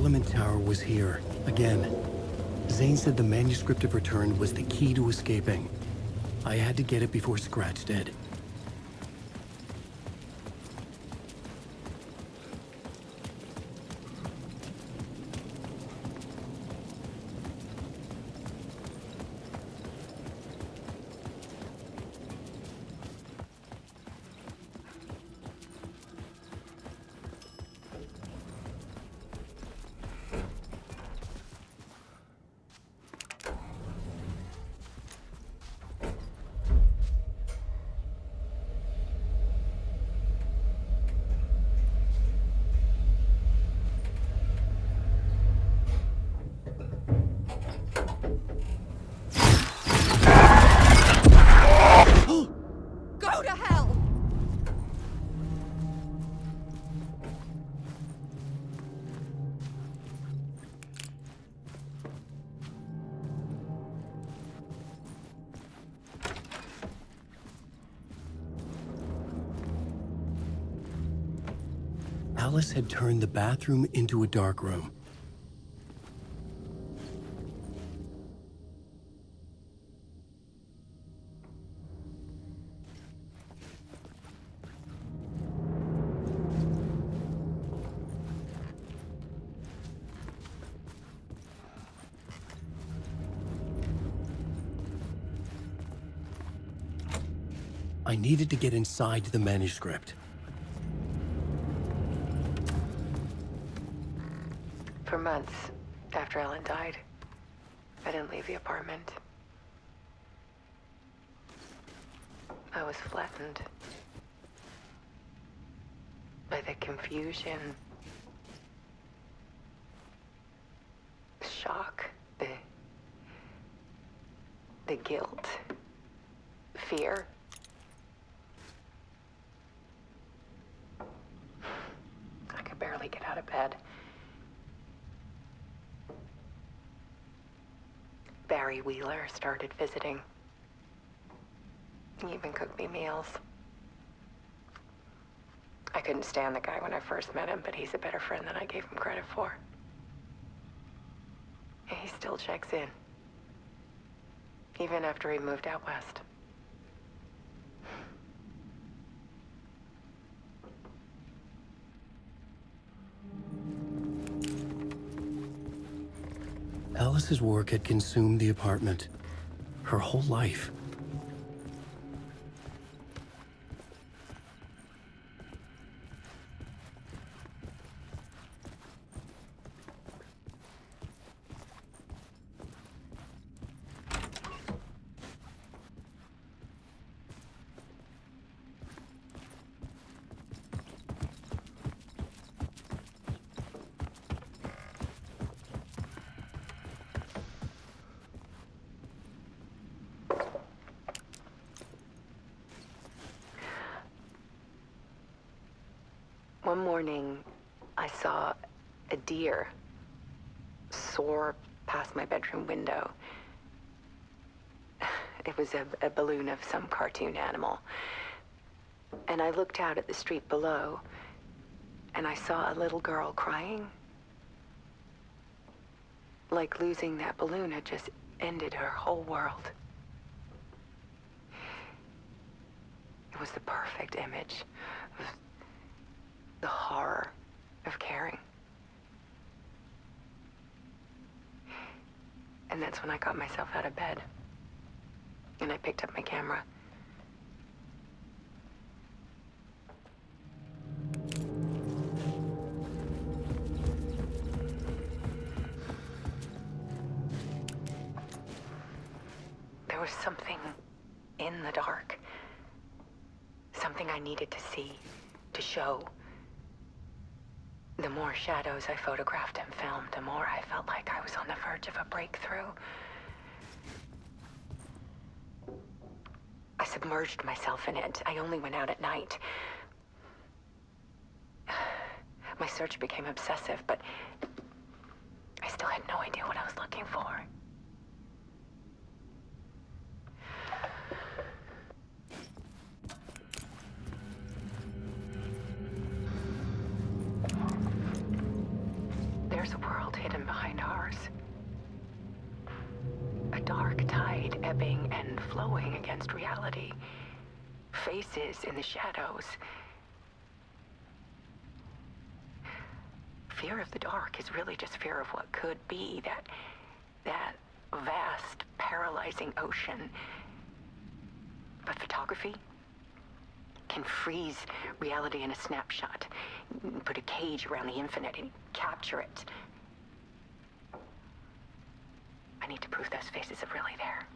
Parliament Tower was here, again. Zane said the manuscript it returned was the key to escaping. I had to get it before Scratch did. Go to hell! Alice had turned the bathroom into a dark room. I needed to get inside the manuscript. For months after Ellen died, I didn't leave the apartment. I was flattened by the confusion, the shock, the guilt, fear. I could barely get out of bed. Barry Wheeler started visiting. He even cooked me meals. I couldn't stand the guy when I first met him, but he's a better friend than I gave him credit for. And he still checks in, even after he moved out west. Alice's work had consumed the apartment. Her whole life. One morning, I saw a deer soar past my bedroom window. It was a balloon of some cartoon animal. And I looked out at the street below, and I saw a little girl crying. Like losing that balloon had just ended her whole world. It was the perfect image of the horror of caring. And that's when I got myself out of bed. And I picked up my camera. There was something in the dark. Something I needed to see, to show. The more shadows I photographed and filmed, the more I felt like I was on the verge of a breakthrough. I submerged myself in it. I only went out at night. My search became obsessive, but I still had no idea what I was looking for. There's a world flowing against reality. Faces in the shadows. Fear of the dark is really just fear of what could be, that vast, paralyzing ocean. But photography can freeze reality in a snapshot, put a cage around the infinite and capture it. I need to prove those faces are really there.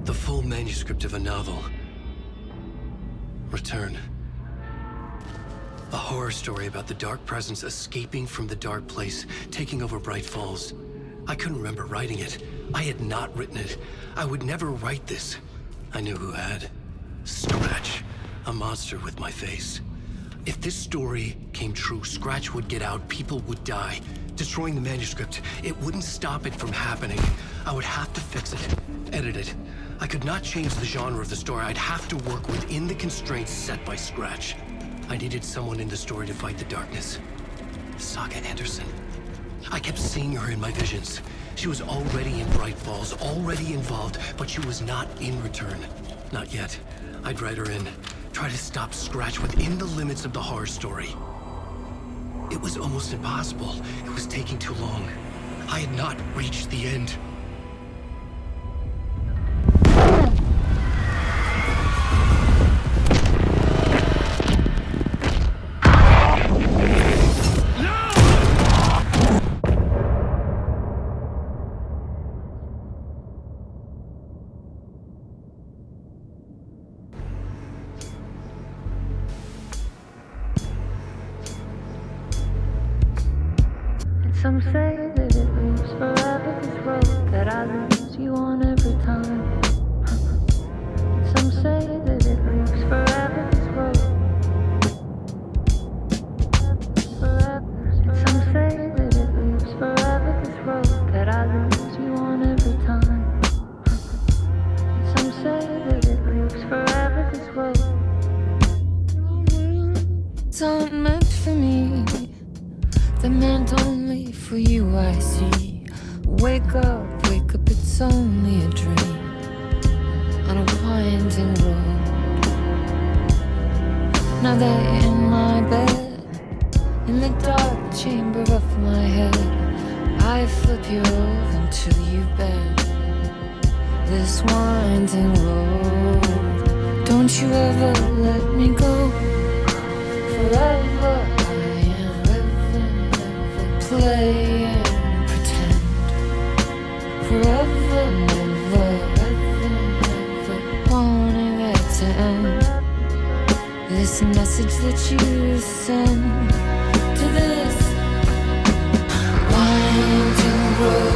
The full manuscript of a novel. Return. A horror story about the dark presence escaping from the dark place, taking over Bright Falls. I couldn't remember writing it. I had not written it. I would never write this. I knew who had. Scratch. A monster with my face. If this story came true, Scratch would get out, people would die. Destroying the manuscript, it wouldn't stop it from happening. I would have to fix it, edit it. I could not change the genre of the story. I'd have to work within the constraints set by Scratch. I needed someone in the story to fight the darkness. Saga Anderson. I kept seeing her in my visions. She was already in Bright Falls, already involved, but she was not in Return. Not yet. I'd write her in. Try to stop Scratch within the limits of the horror story. It was almost impossible. It was taking too long. I had not reached the end. Some say that it lives forever, this road that I lose you on every time. Some say that it lives forever, this road. Some say that it lives forever, this road that I lose you on every time. Some say that it lives forever, this road. It's not meant for me. They're meant only for you, I see. Wake up, it's only a dream on a winding road. Now they're in my bed, in the dark chamber of my head. I flip you over until you bend this winding road. Don't you ever let me go. Forever play and pretend. Forever, never, wanting it to end. This message that you send to this winding road.